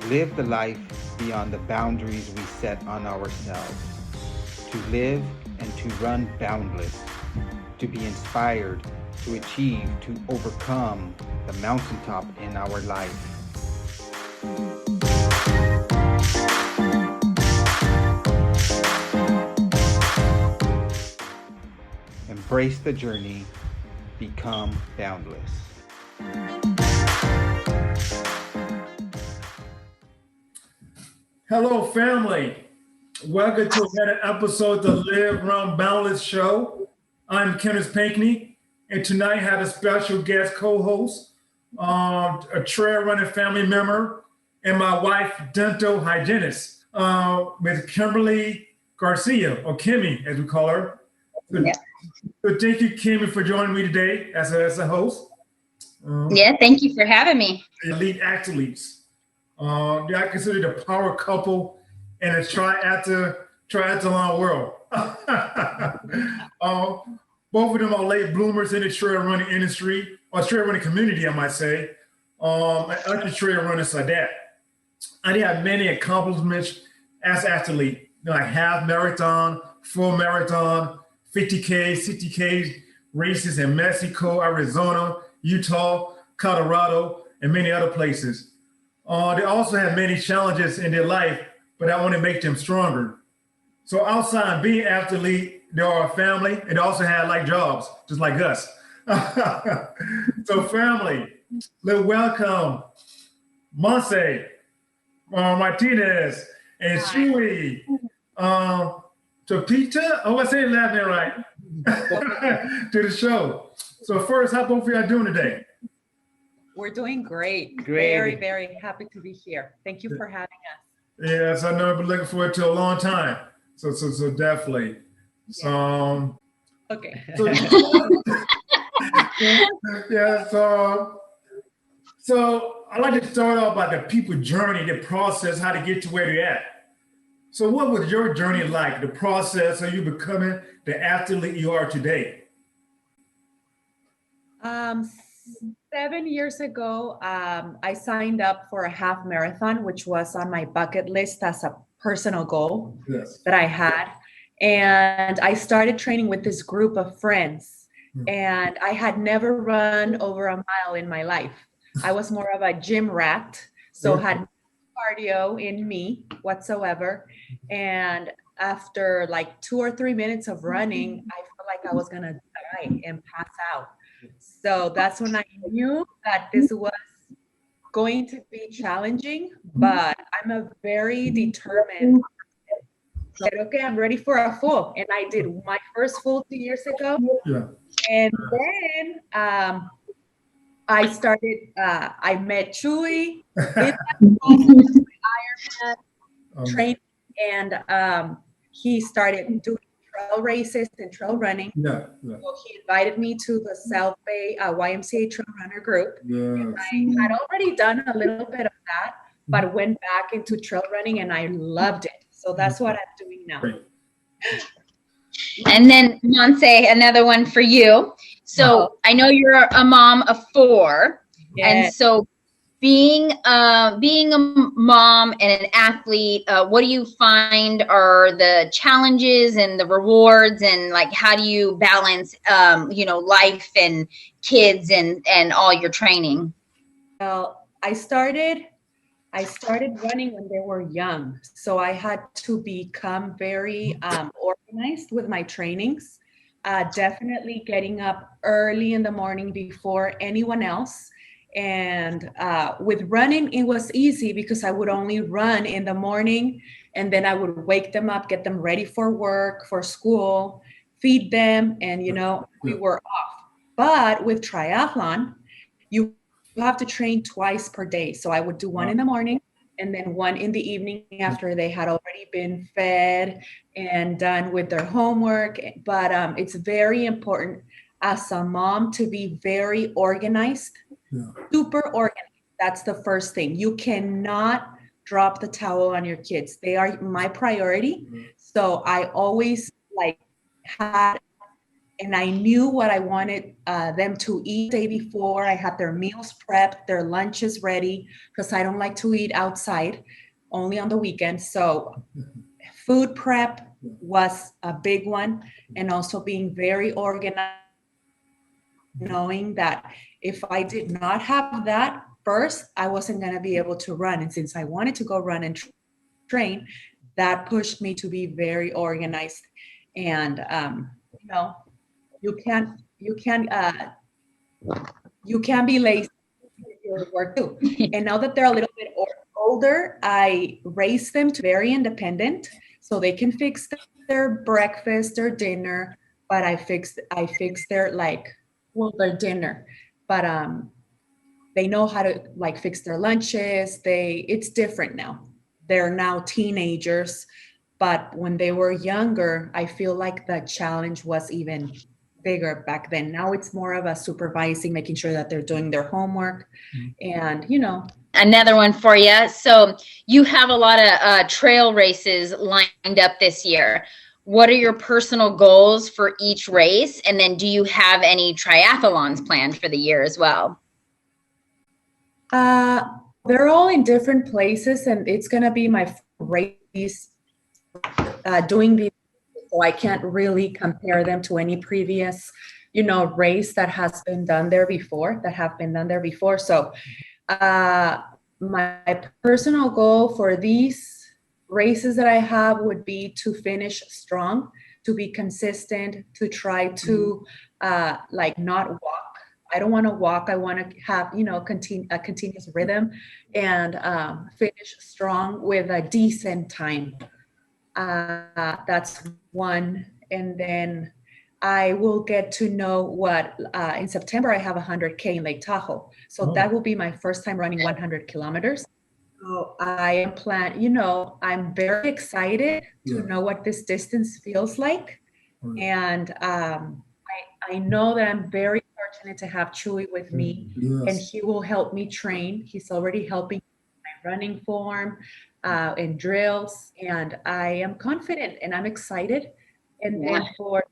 live the life beyond the boundaries we set on ourselves, to live and to run boundless, to be inspired, to achieve, to overcome the mountaintop in our life. Embrace the journey, become boundless. Hello, family. Welcome to another episode of the Live Run Boundless Show. I'm Kenneth Pinkney, and tonight I have a special guest co-host, a trail running family member, and my wife, dental hygienist, with Kimberly Garcia, or Kimmy, as we call her. Yeah. So thank you, Kimmy, for joining me today as a host. Thank you for having me. Elite athletes. I consider the power couple in a triathlon world. Both of them are late bloomers in the trail running industry, or trail running community, I might say. Ultra trail runners like that. I have many accomplishments as an athlete, like half marathon, full marathon, 50K, 60K races in Mexico, Arizona, Utah, Colorado, and many other places. They also have many challenges in their life, but I want to make them stronger. So outside being an athlete, they are a family, and they also have like jobs, just like us. So family, let's welcome Montse, Martinez, and Chuy. Topita, I say it last name right, to the show. So first, how both of y'all doing today? We're doing great. Great. Very, very happy to be here. Thank you for having us. Yes, I know I've been looking forward to a long time. So definitely. Okay. So I like to start off by the people journey, the process, how to get to where they're at. So what was your journey like, the process of you becoming the athlete you are today? 7 years ago, I signed up for a half marathon, which was on my bucket list as a personal goal that I had. And I started training with this group of friends. And I had never run over a mile in my life. I was more of a gym rat, so had no cardio in me whatsoever. And after like 2 or 3 minutes of running, I felt like I was gonna die and pass out. So that's when I knew that this was going to be challenging, but I'm a very determined. Said, okay, I'm ready for a full. And I did my first full 2 years ago. Yeah. And then I started, I met Chuy, did Ironman training, and he started doing trail races and trail running. Yeah. So he invited me to the South Bay YMCA Trail Runner group. Yeah. I had already done a little bit of that, but went back into trail running and I loved it. So that's what I'm doing now. Great. And then Montse, another one for you. So I know you're a mom of 4. Yes. And so being a mom and an athlete, what do you find are the challenges and the rewards, and like how do you balance life and kids and all your training? Well, I started running when they were young. So I had to become very organized with my trainings. Definitely getting up early in the morning before anyone else. And with running, it was easy because I would only run in the morning, and then I would wake them up, get them ready for work, for school, feed them, and we were off. But with triathlon, you have to train twice per day. So I would do one in the morning and then one in the evening after they had already been fed and done with their homework. But it's very important as a mom to be very organized, super organized. That's the first thing. You cannot drop the towel on your kids. They are my priority. So I always had and I knew what I wanted them to eat the day before. I had their meals prepped, their lunches ready, because I don't like to eat outside, only on the weekends. So food prep was a big one, and also being very organized, knowing that if I did not have that first, I wasn't going to be able to run. And since I wanted to go run and train, that pushed me to be very organized. And you know, you can't be lazy with your work too. And now that they're a little bit older, I raise them to very independent, so they can fix their breakfast, their dinner. But I fix their their dinner. But they know how to fix their lunches. It's different now. They're now teenagers, but when they were younger, I feel like the challenge was even bigger back then. Now it's more of a supervising, making sure that they're doing their homework, and Another one for you. So you have a lot of trail races lined up this year. What are your personal goals for each race? And then do you have any triathlons planned for the year as well? They're all in different places, and it's going to be my race doing these, so I can't really compare them to any previous, race that have been done there before. So my personal goal for these races that I have would be to finish strong, to be consistent, to try to not walk. I don't want to walk. I want to have, a continuous rhythm, and finish strong with a decent time. That's one. And then I will get to know what, in September, I have 100K in Lake Tahoe. So that will be my first time running 100 kilometers. So I am I'm very excited to know what this distance feels like. And I know that I'm very fortunate to have Chuy with me, and he will help me train. He's already helping my running form and drills, and I am confident and I'm excited. And then for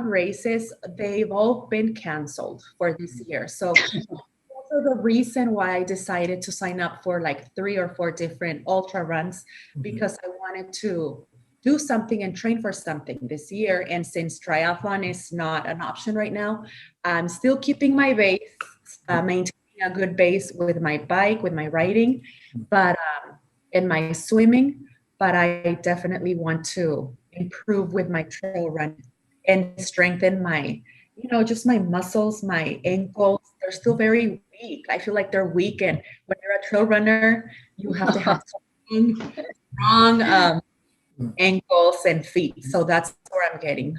races, they've all been canceled for this year. So also the reason why I decided to sign up for 3 or 4 different ultra runs, because I wanted to do something and train for something this year. And since triathlon is not an option right now, I'm still keeping my base, maintaining a good base with my bike, with my riding, but and my swimming. But I definitely want to improve with my trail running and strengthen my, just my muscles, my ankles. They're still very weak. I feel like they're weak. And when you're a trail runner, you have to have strong ankles and feet. So that's where I'm getting.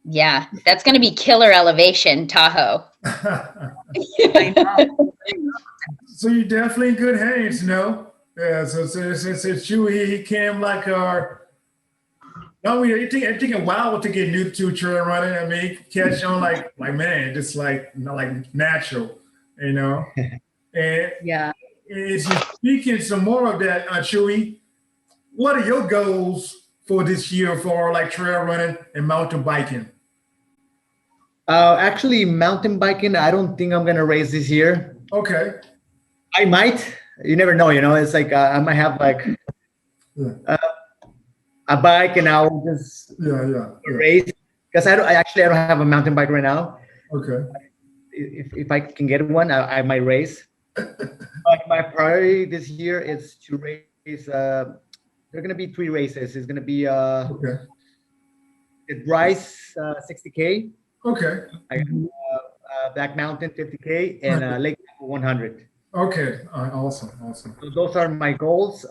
Yeah, that's going to be killer elevation, Tahoe. I know. So you're definitely in good hands, Yeah. So Chuy, he came like our. No, it take a while to get new to trail running. I mean, he catch on like man, just natural, And Yeah. as you're speaking some more of that, Chuy, what are your goals for this year for trail running and mountain biking? Actually, mountain biking, I don't think I'm gonna race this year. Okay. I might. You never know. It's I might have a bike, and I'll just race, because I don't have a mountain bike right now. Okay. If I can get one, I might race. But my priority this year is to race. There are going to be 3 races. It's going to be the Bryce 60K. Okay. Black Mountain 50K, and Lake 100. Okay. Awesome. So those are my goals.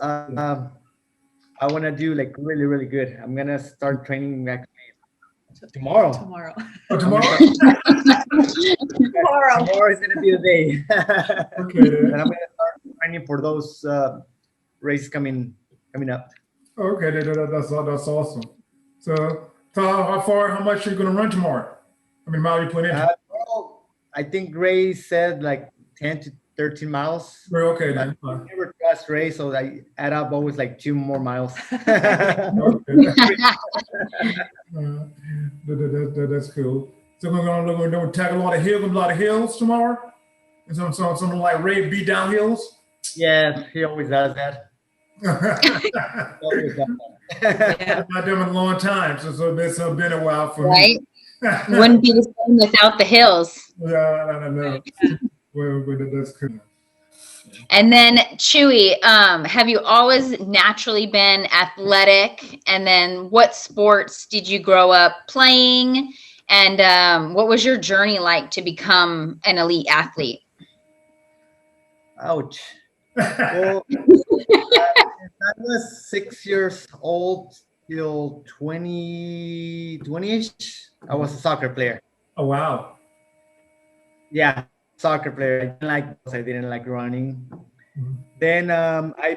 I want to do really, really good. I'm going to start training actually tomorrow. Oh, tomorrow? Tomorrow is going to be the day. Okay. And I'm going to start training for those races coming up. Okay, that's awesome. So, how much are you going to run tomorrow? How many miles you put in? I think Ray said 10 to 13 miles. Okay, then. I never trust Ray, so I add up always 2 more miles. That's cool. So we're gonna tackle a lot of hills tomorrow. And something like Ray B down hills. Yeah, he always does that. Always does that. Yeah. Not them in a long time, so it's been a while for Right? me. Wouldn't be the same without the hills. Yeah, I don't know. Well, that's cool. And then Chuy, have you always naturally been athletic? And then what sports did you grow up playing? And what was your journey like to become an elite athlete? Ouch. Well, I was 6 years old till 20-ish. I was a soccer player. Oh wow. Yeah, soccer player. I didn't like running. Mhm. Then I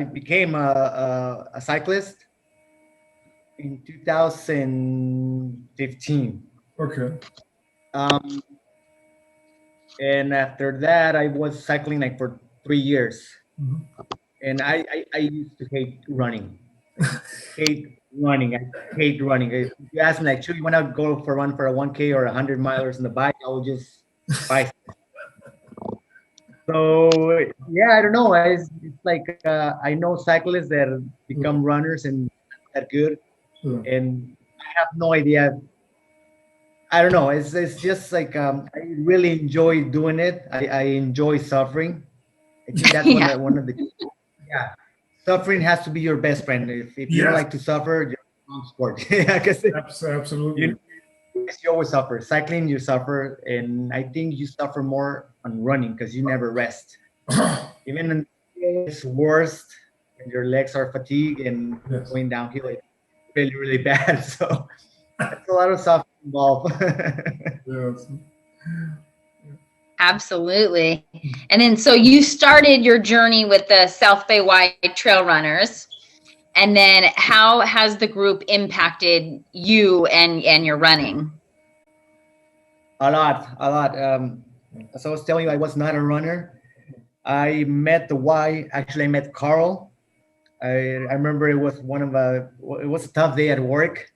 became a cyclist in 2015. Okay. And after that, I was cycling like for 3 years. Mhm. And I used to hate running. hate running. I hate running. If you ask me like, "Should you want to go for a run for a 1K or 100 milers on the bike?" I will just bike. So yeah, I don't know. It's like I know cyclists that become runners and that good, and I have no idea. I don't know. It's just like I really enjoy doing it. I enjoy suffering. I think that's Yeah. one of the yeah. Suffering has to be your best friend. If you don't Yes. like to suffer, you're wrong sport. Yeah, because Absolutely. you always suffer. Cycling, you suffer, and I think you suffer more on running because you never rest. Even in it's worst when your legs are fatigued and Yes. going downhill. It's really, really bad. So that's a lot of suffering involved. Yes. Absolutely. And then so you started your journey with the South Bay Wide Trail Runners. And then how has the group impacted you and your running? A lot. As I was telling you, I was not a runner. I met the Y. Actually, I met Carl. I remember it was it was a tough day at work.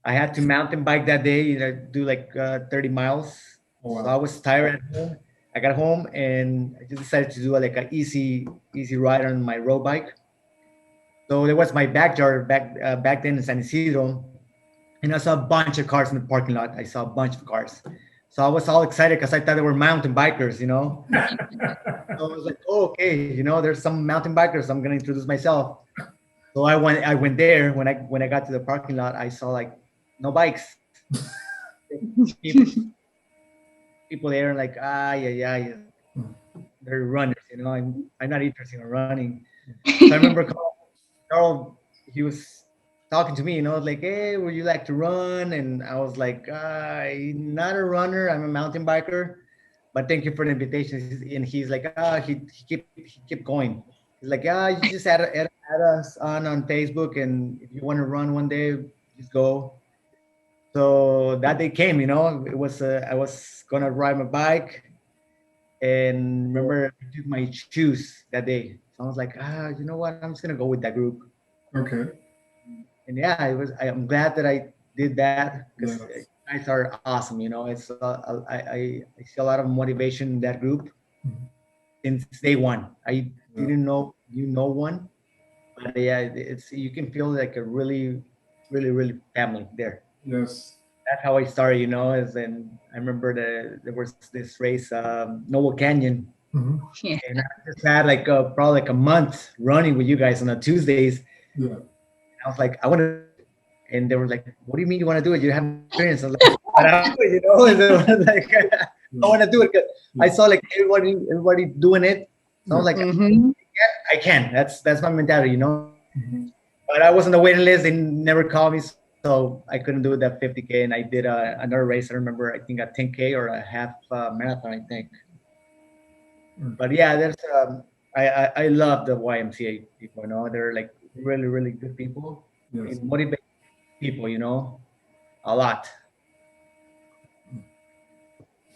I had to mountain bike that day, do like 30 miles. Oh, wow. So I was tired at home. I got home and I just decided to do like an easy ride on my road bike. So there was my backyard back then in San Isidro, and I saw a bunch of cars in the parking lot. I saw a bunch of cars. So I was all excited because I thought they were mountain bikers, So I was like, oh, okay, there's some mountain bikers. I'm gonna introduce myself. So I went there. When I got to the parking lot, I saw like no bikes. People there like, yeah. They're runners, I'm not interested in running. So I remember Carl, he was talking to me, like, hey, would you like to run? And I was like, I'm not a runner, I'm a mountain biker, but thank you for the invitation. And he's like, he kept going. He's like, you just add us on Facebook, and if you want to run one day, just go. So that day came, it was I was gonna ride my bike, and remember I took my shoes that day. So I was like, you know what? I'm just gonna go with that group. Okay. And yeah, I'm glad that I did that because Yes. guys are awesome. It's I see a lot of motivation in that group since day one. I didn't know one, but yeah, you can feel like a really, really, really family there. Yes. That's how I started. And I remember there was this race, Noble Canyon. Mhm. Yeah. And I just had like probably like a month running with you guys on the Tuesdays. Yeah. I was like, I want to, and they were like, what do you mean you want to do it? You have experience. I was like, but I do it, and they were like, I want to do it because I saw like everybody doing it. So I was like, Mhm. I can. That's my mentality, Mhm. But I was on the waiting list. They never called me, so I couldn't do that 50K. And I did another race. I remember, I think a 10K or a half marathon, I think. But yeah, there's I love the YMCA people. They're like really, really good people. Yes. They motivate people. A lot.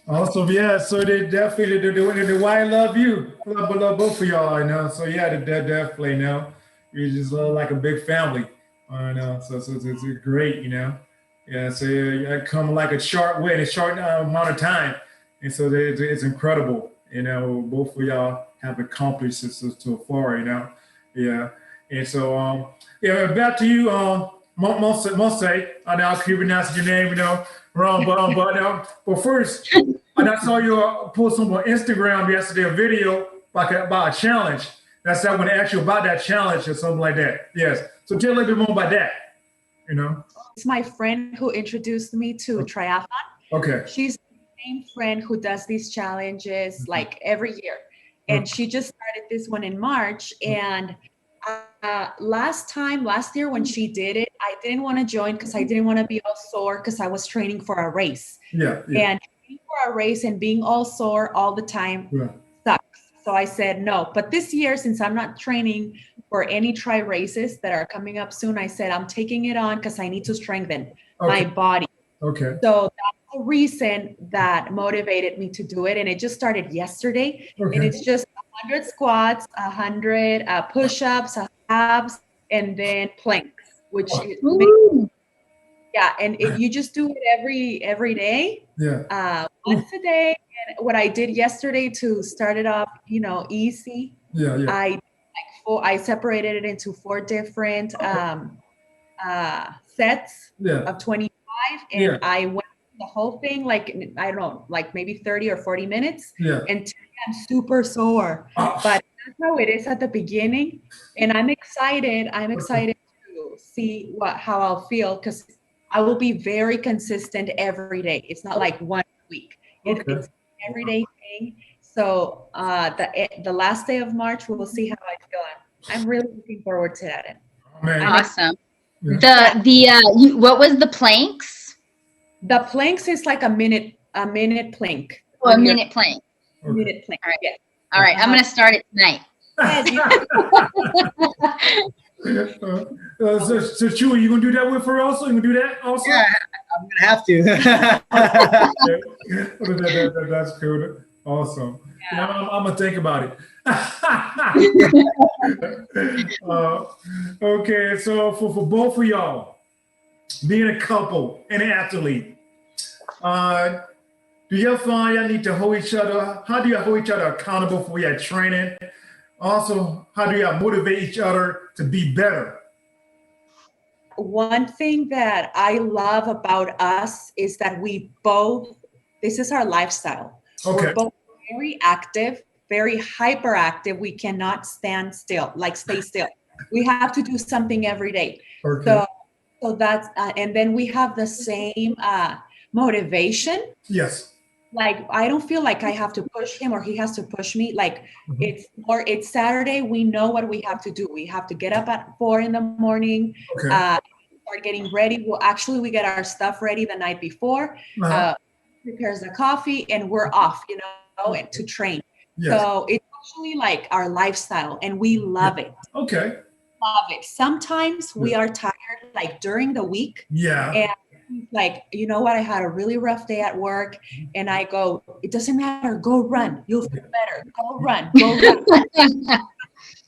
Awesome. Yeah. So they definitely the why I love you. Love both of y'all. So yeah, they definitely you just like a big family. I know. So it's great. Yeah, so you come like a short way in a short amount of time, and so it's incredible. Both of y'all have accomplished this so far. Yeah, and so yeah, back to you, Montse. I know I keep pronouncing your name, wrong, but first, I saw you post on Instagram yesterday a video about a challenge. That's not when I asked you about that challenge or something like that. Yes. So tell a little bit more about that. It's my friend who introduced me to triathlon. Okay. She's the same friend who does these challenges like every year. And she just started this one in March. And last year when she did it, I didn't want to join because I didn't want to be all sore because I was training for a race. Yeah. And training for a race and being all sore all the time sucks. So I said no. But this year, since I'm not training for any tri races that are coming up soon, I said I'm taking it on because I need to strengthen my body. Okay. So that's the reason that motivated me to do it. And it just started yesterday. Okay. And it's just 100 squats, 100 push-ups, abs, and then planks, which and you just do it every day. Yeah. Once a day. And what I did yesterday to start it off, easy. Yeah. I separated it into 4 different sets of 25, and I went the whole thing like I don't know, like maybe 30 or 40 minutes. Yeah. And today I'm super sore, but that's how it is at the beginning. And I'm excited. To see how I'll feel because I will be very consistent every day. It's not like 1 week. It's an everyday thing. So the last day of March, we'll see how I feel. I'm really looking forward to that. Awesome. What was the planks? The planks is like a minute plank. Oh, a minute plank. A minute plank. All right. Yes. All right. I'm going to start it tonight. So Chuy, you gonna do that with her also? You gonna do that also? Yeah, I'm gonna have to. That's cool. Awesome. Yeah, I'm gonna think about it. Okay, so for both of y'all, being a couple and an athlete, do you find y'all need to hold each other? How do you hold each other accountable for your training? Also, how do y'all motivate each other to be better? One thing that I love about us is that this is our lifestyle. Okay. We're both very active, very hyperactive. We cannot stand still, stay still. We have to do something every day. Okay. So that's, and then we have the same motivation. Yes. I don't feel like I have to push him or he has to push me. It's Saturday. We know what we have to do. We have to get up at 4 a.m. Okay. Start getting ready. We get our stuff ready the night before, prepares the coffee, and we're off, to train. Yes. So it's actually like our lifestyle and we love it. Okay. Love it. Sometimes we are tired during the week. Yeah. And you know what? I had a really rough day at work, and I go, it doesn't matter. Go run. You'll feel better. Go run. Go run.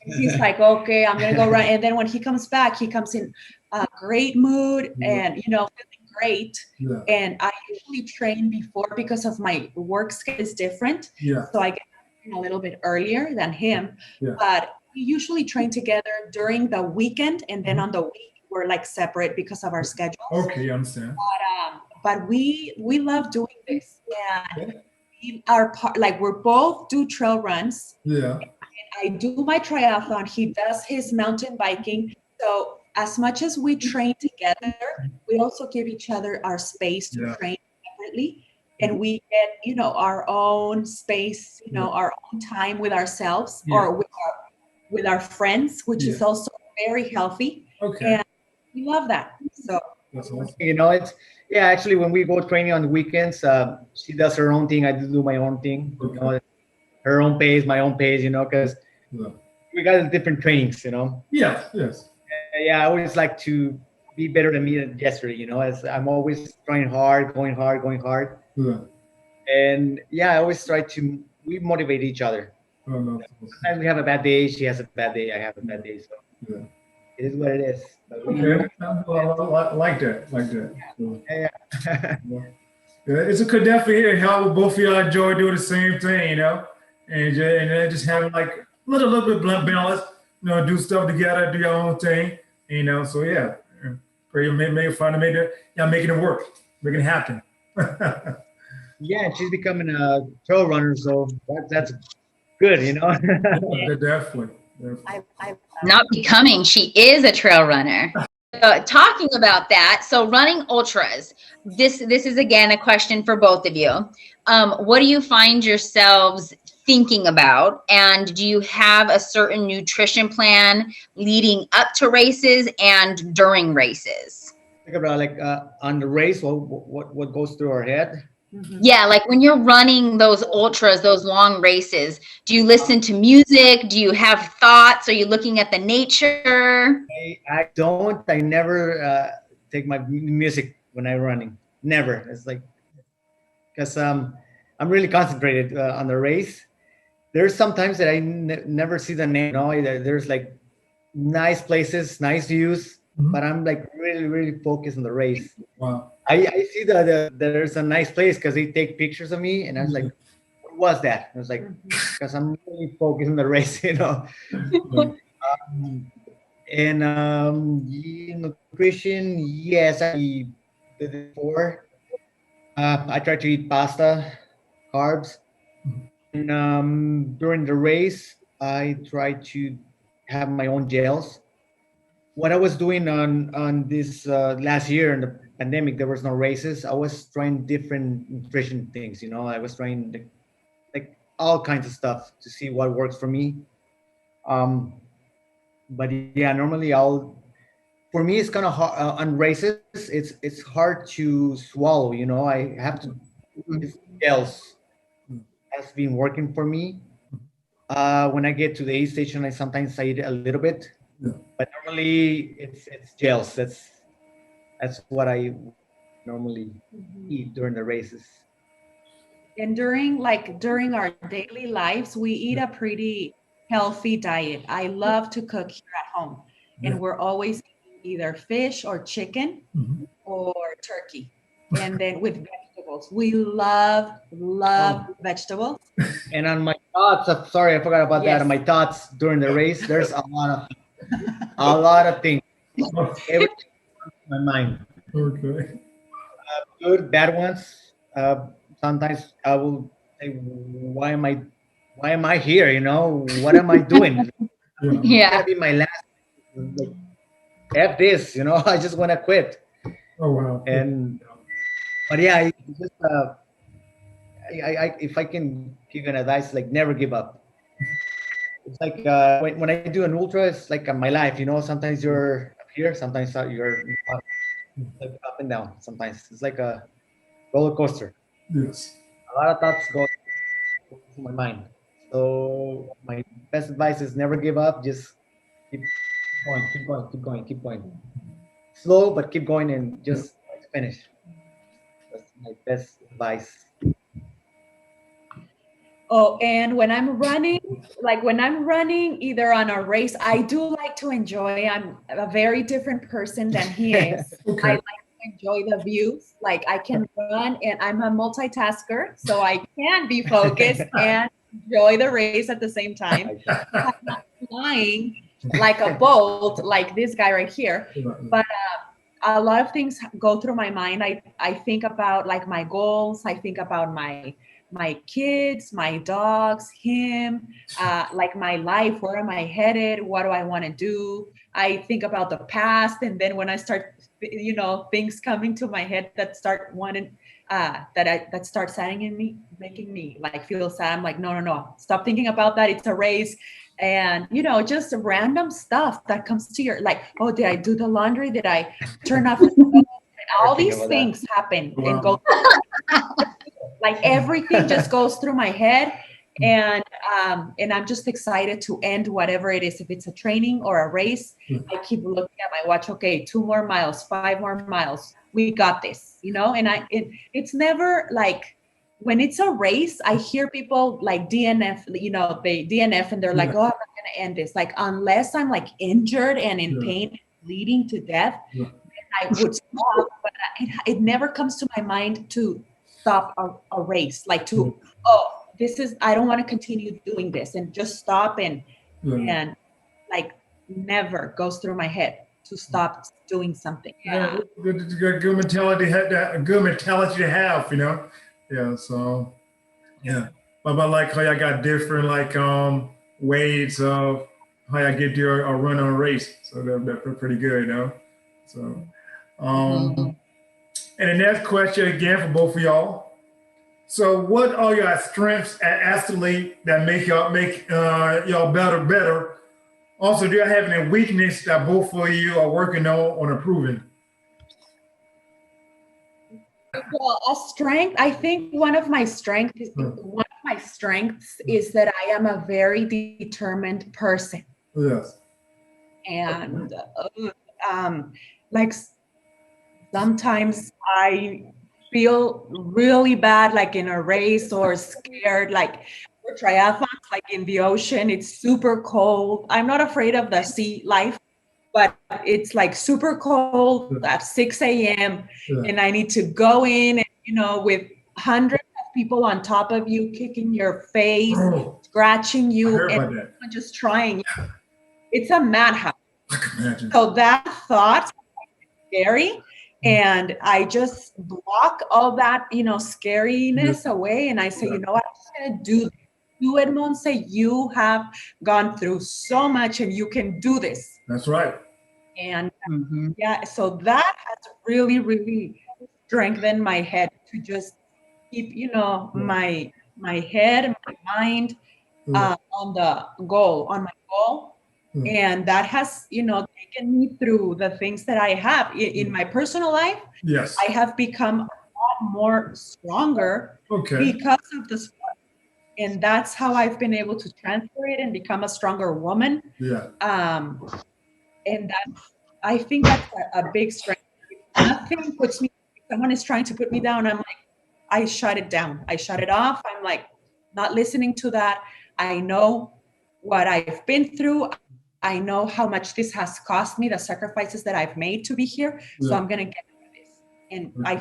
He's like, okay, I'm gonna go run. And then when he comes back, he comes in a great mood and feeling great. Yeah. And I usually train before because of my work schedule is different. Yeah. So I get a little bit earlier than him. Yeah. But we usually train together during the weekend, and then on the week we're separate because of our schedules. Okay, I understand. But we love doing this. Yeah. We are we're both do trail runs. Yeah. And I do my triathlon. He does his mountain biking. So as much as we train together, we also give each other our space to train separately. And we get, our own space, our own time with ourselves or with our friends, which is also very healthy. Okay. And we love that. So that's awesome. It's actually when we go training on the weekends, she does her own thing, I do my own thing. Okay. Her own pace, my own pace, because we got different trainings, Yes, yes. I always like to be better than me than yesterday, as I'm always trying hard, going hard. Yeah. And I always try to, we motivate each other. Oh, no. Sometimes we have a bad day, she has a bad day, I have a bad day. So it is what it is. Okay. I like that. Like that. So, Yeah. yeah, it could definitely help both of y'all enjoy doing the same thing, and then just having like a little bit blunt balance, do stuff together, do your own thing, So yeah, pray you may find a make it, yeah, making it work, making it happen. Yeah, and she's becoming a trail runner, so that's good, Yeah, definitely. I Not becoming, she is a trail runner. Talking about that, so running ultras. This is again a question for both of you. What do you find yourselves thinking about, and do you have a certain nutrition plan leading up to races and during races? Think about like on the race, what goes through our head. Yeah, like when you're running those ultras, those long races, do you listen to music? Do you have thoughts? Are you looking at the nature? I don't. I never take my music when I'm running. Never. It's like because I'm really concentrated on the race. There's sometimes that I never see the name. There's like nice places, nice views, but I'm like really focused on the race. Wow. I see there's a nice place because they take pictures of me, and I was like, what was that? I was like, because I'm really focused on the race, And nutrition, yes, I did it before. I try to eat pasta, carbs, and during the race, I try to have my own gels. What I was doing on this last year in the pandemic, there was no races. I was trying different nutrition things. I was trying like all kinds of stuff to see what works for me. But yeah, normally for me it's kind of hard on races. It's hard to swallow. I have to it's gels has been working for me. When I get to the aid station, I sometimes I eat a little bit, but normally it's gels. That's what I normally eat during the races. And during our daily lives, we eat a pretty healthy diet. I love to cook here at home, and we're always eating either fish or chicken or turkey, and then with vegetables. We love vegetables. And on my thoughts, sorry, I forgot about that. Yes. On my thoughts during the race, there's a lot of things. Everything comes to my mind. Okay. Good, bad ones. Sometimes I will say, why am I here? What am I doing? It's Yeah. gonna be my last. Like, F this. I just want to quit. Oh wow. But yeah, I just if I can give an advice, like never give up. It's like when I do an ultra, it's like my life. Sometimes you're up here, sometimes you're like up and down. Sometimes it's like a roller coaster. Yes. A lot of thoughts go through my mind. So my best advice is never give up. Just keep going. Slow, but keep going and just finish. That's my best advice. Oh, and when I'm running either on a race, I do like to enjoy. I'm a very different person than he is. Okay. I like to enjoy the views. Like I can run, and I'm a multitasker, so I can be focused and enjoy the race at the same time. I'm not flying like a bolt, like this guy right here. But a lot of things go through my mind. I think about like my goals. I think about my kids, my dogs, him, like my life. Where am I headed? What do I want to do? I think about the past, and then when I start, things coming to my head that start wanting, that start saddening me, making me like feel sad. I'm like, no, stop thinking about that. It's a race. And just random stuff that comes to your like, oh, did I do the laundry? Did I turn off the stove? All these things happen and go like everything just goes through my head, and I'm just excited to end whatever it is. If it's a training or a race, I keep looking at my watch. Okay, 2 more miles, 5 more miles. We got this, and it's never like when it's a race, I hear people like DNF, they DNF and they're like, oh, I'm not gonna end this. Like unless I'm like injured and in pain, bleeding to death, Yeah. then I would stop. But it never comes to my mind to stop a race, like to, I don't want to continue doing this, and just stop and like never goes through my head to stop doing something. Yeah, good mentality. A good mentality to have, you know. Yeah. So, yeah. But like how y'all got different ways of how y'all get to a run on a race. So they're pretty good, you know. So, and the next question again for both of y'all. So, what are your strengths as athlete that make y'all better? Also, do you have any weakness that both of you are working on improving? Well, a strength, I think one of my strengths is that I am a very determined person. Yes. And like sometimes I feel really bad, like in a race, or scared, like for triathlons, like in the ocean, it's super cold. I'm not afraid of the sea life, but it's like super cold at 6 a.m. and I need to go in and, you know, with hundreds of people on top of you, kicking your face, scratching you, and just trying. It's a madhouse. I can imagine. So that thought is scary. And I just block all that, you know, scariness away. And I say, you know what, I'm just going to do this. You, Montse, you have gone through so much and you can do this. That's right. And yeah, so that has really, really strengthened my head to just keep, you know, my head and my mind on my goal. And that has, you know, taken me through the things that I have in my personal life. Yes. I have become a lot more stronger because of the sport. And that's how I've been able to transfer it and become a stronger woman. Yeah. And I think that's a big strength. Nothing puts me, if someone is trying to put me down, I'm like, I shut it down. I shut it off. I'm like, not listening to that. I know what I've been through. I know how much this has cost me, the sacrifices that I've made to be here. Yeah. So I'm going to get through this. And I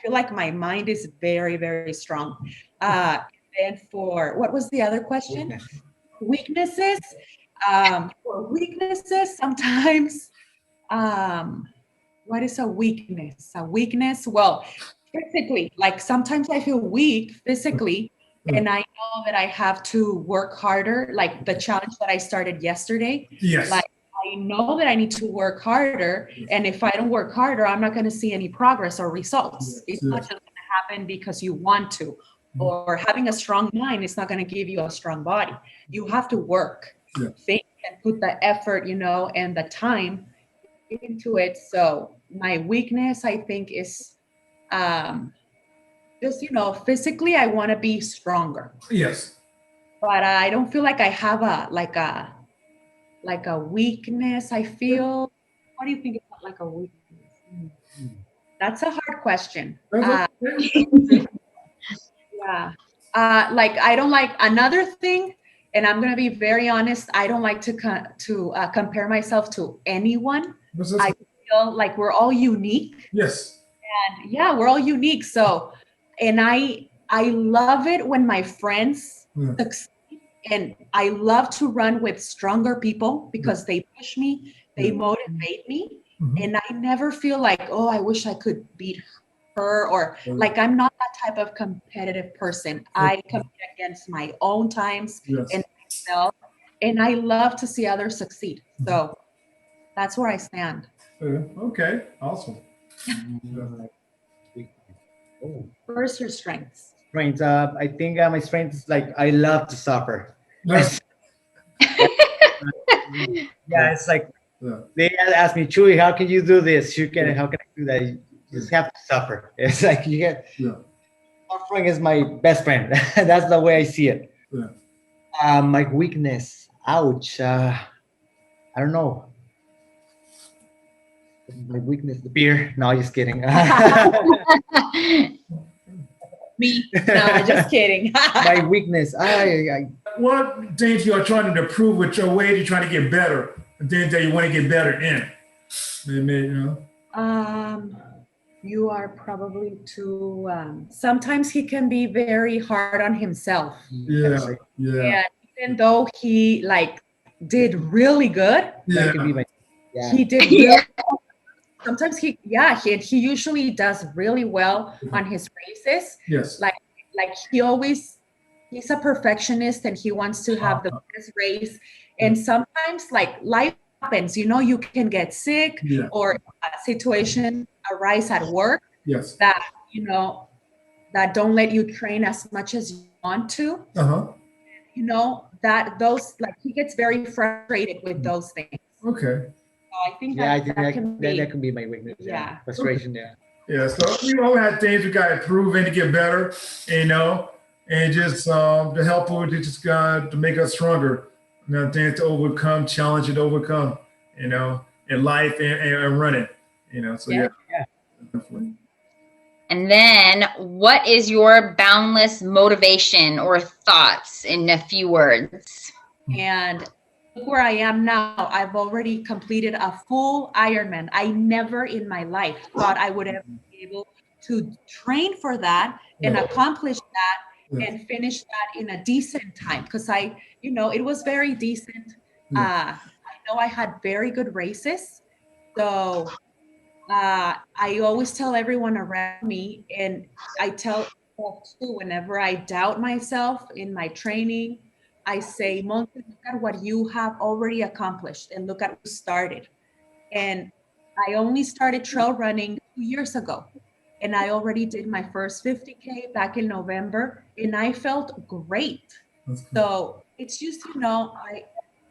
feel like my mind is very, very strong. And for, what was the other question? Weaknesses. For weaknesses, sometimes, what is a weakness? A weakness, well, physically, like sometimes I feel weak physically, and I know that I have to work harder, like the challenge that I started yesterday. Yes. Like I know that I need to work harder, and if I don't work harder, I'm not going to see any progress or results. It's not just going to happen because you want to, or having a strong mind is not going to give you a strong body. You have to work, think, and put the effort, you know, and the time into it. So my weakness, I think, is just, you know, physically, I want to be stronger. Yes. But I don't feel like I have a weakness. I feel, what do you think about like a weakness? That's a hard question. Yeah. Like I don't like, another thing, and I'm going to be very honest, I don't like to compare myself to anyone. I feel like we're all unique. Yes. And yeah, we're all unique. So, and I love it when my friends succeed, and I love to run with stronger people because they push me, they motivate me, and I never feel like, oh, I wish I could beat her, or like I'm not that type of competitive person. I compete against my own times and myself, and I love to see others succeed. So that's where I stand. Okay, awesome. Where's your strengths? Strengths. I think my strength is like I love to suffer. Yes. Yeah, it's like they ask me, Chuy, how can you do this? How can I do that? You just have to suffer. It's like you get suffering is my best friend. That's the way I see it. Yeah. My weakness. Ouch. I don't know. My weakness, the beer. No, just kidding. Me? No, just kidding. My weakness. What things you are trying to improve with your way you're trying to get better? And things that you want to get better in? Amen. You know. You are probably too. Sometimes he can be very hard on himself. Yeah. Yeah. And even though he like did really good, That could be Yeah. my. Yeah. he did really. Yeah. Sometimes he usually does really well on his races. Yes. Like he's a perfectionist and he wants to have the best race. And sometimes like life happens, you can get sick Yeah. or a situation arise at work Yes. that, that don't let you train as much as you want to. Uh-huh. That those like he gets very frustrated with those things. Okay. So I think Yeah, I that, think that can be, that can be my weakness. Yeah. Frustration. Yeah. Yeah. So we all had things we got to improve and to get better, and just to help us to just to make us stronger. Things to overcome, challenge and overcome, in life and running, So yeah. Definitely. And then, what is your boundless motivation or thoughts in a few words? And where I am now, I've already completed a full Ironman. I never in my life thought I would ever be able to train for that and accomplish that and finish that in a decent time. Because it was very decent. I know I had very good races. So I always tell everyone around me, and I tell myself too, whenever I doubt myself in my training, I say, Montse, look at what you have already accomplished and look at what you started. And I only started trail running 2 years ago. And I already did my first 50K back in November, and I felt great. So it's just,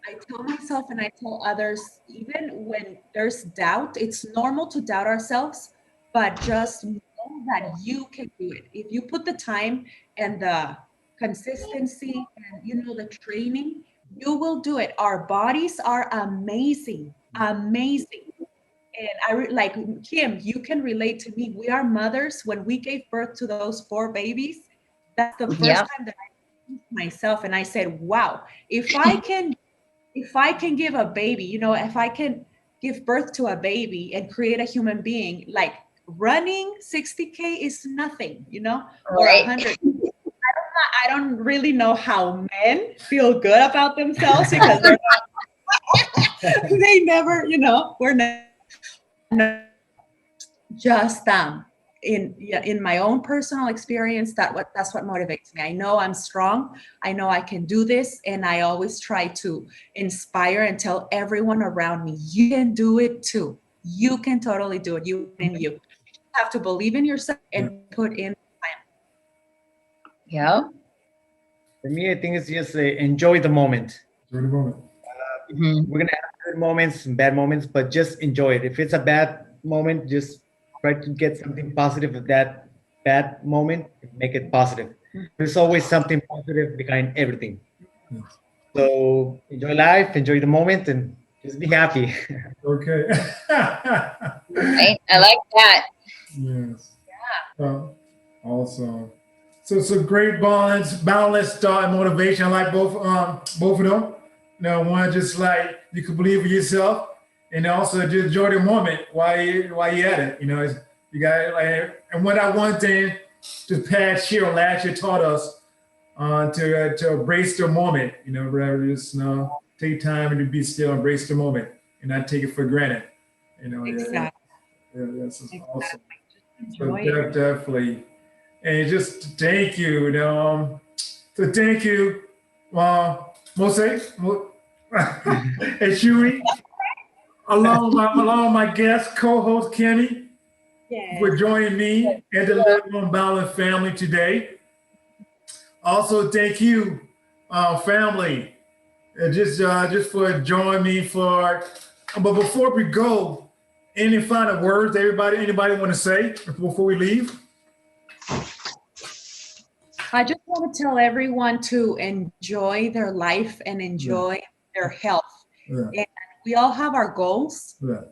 I tell myself and I tell others, even when there's doubt, it's normal to doubt ourselves, but just know that you can do it. If you put the time and the consistency and, the training, you will do it. Our bodies are amazing, amazing. And like Kim, you can relate to me. We are mothers. When we gave birth to those 4 babies, that's the first time that I myself and I said, wow, if I can give a baby, if I can give birth to a baby and create a human being, like running 60K is nothing, or 100. I don't really know how men feel good about themselves because they're not, they never, we're not just in my own personal experience, that's what motivates me. I know I'm strong. I know I can do this, and I always try to inspire and tell everyone around me, you can do it too. You can totally do it. You have to believe in yourself and put in time. Yeah. For me, I think it's just enjoy the moment. Enjoy the moment. We're gonna have good moments and bad moments, but just enjoy it. If it's a bad moment, just try to get something positive of that bad moment and make it positive. There's always something positive behind everything. So enjoy life, enjoy the moment, and just be happy. Okay. Right? I like that. Yes. Yeah. Awesome. So great boundless thought and motivation. I like both of them. One just like you can believe in yourself, and also just enjoy the moment while you at it. You got like, and what that one thing this past year or last year taught us to embrace the moment. Rather just take time and to be still, embrace the moment, and not take it for granted. Exactly. Yeah, that's awesome. Enjoy So definitely. And just thank you, so thank you, Montse and Chuy, along with my guest co-host Kenny, for joining me and the Live on Balance family today. Also, thank you, family, just for joining me for. But before we go, any final words, anybody want to say before we leave? I just want to tell everyone to enjoy their life and enjoy their health. Yeah. And we all have our goals Yeah.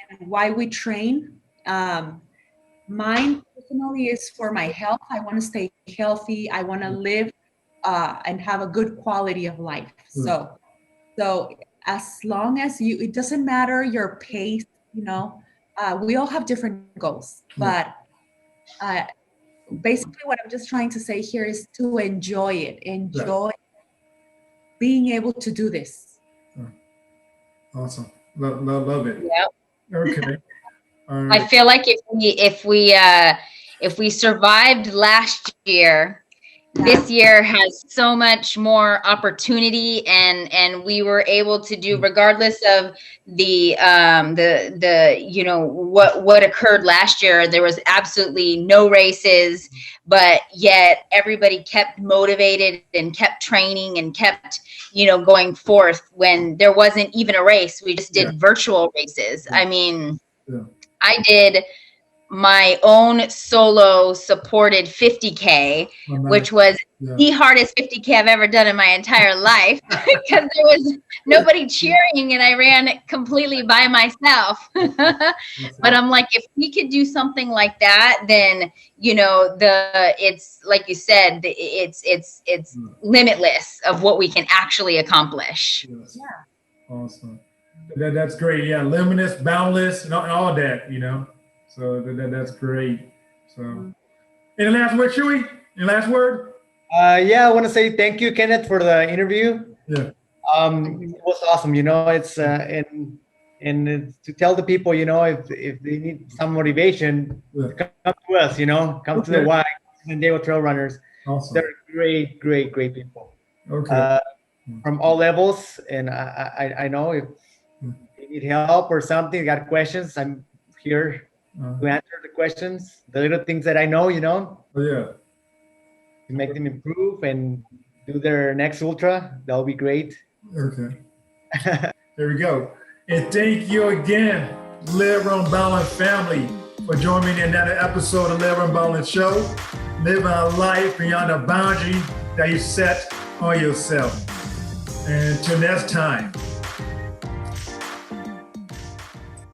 and why we train. Mine personally is for my health. I want to stay healthy. I want to live and have a good quality of life. So as long as it doesn't matter your pace, you know, we all have different goals, but basically what I'm just trying to say here is to enjoy it, enjoy being able to do this. Awesome. Love it. Yeah. Okay. All right. I feel like if we survived last year, this year has so much more opportunity, and we were able to do, regardless of the you know what occurred last year. There was absolutely no races, but yet everybody kept motivated and kept training and kept, you know, going forth when there wasn't even a race. We just did virtual races. I mean, I did my own solo supported 50K, which was the hardest 50K I've ever done in my entire life, because there was nobody cheering and I ran it completely by myself. But I'm like, if we could do something like that, then, you know, it's like you said, it's limitless of what we can actually accomplish. Awesome. That's great. Yeah, limitless, boundless, and all that, you know. So that's great. So, any last word, Chuy? Any last word? Yeah, I want to say thank you, Kenneth, for the interview. Yeah. It was awesome. You know, it's and it's to tell the people, you know, if they need some motivation, come to us. You know, come to the Y and Diego Trail Runners. Awesome. They're great people. Okay. From all levels, and I know if you need help or something, got questions, I'm here to answer the questions, the little things that I know, you know. To make them improve and do their next ultra. That'll be great. Okay. There we go. And thank you again, Live Run Balance family, for joining me in another episode of Live Run Balance Show. Living a life beyond the boundary that you set on yourself. And till next time,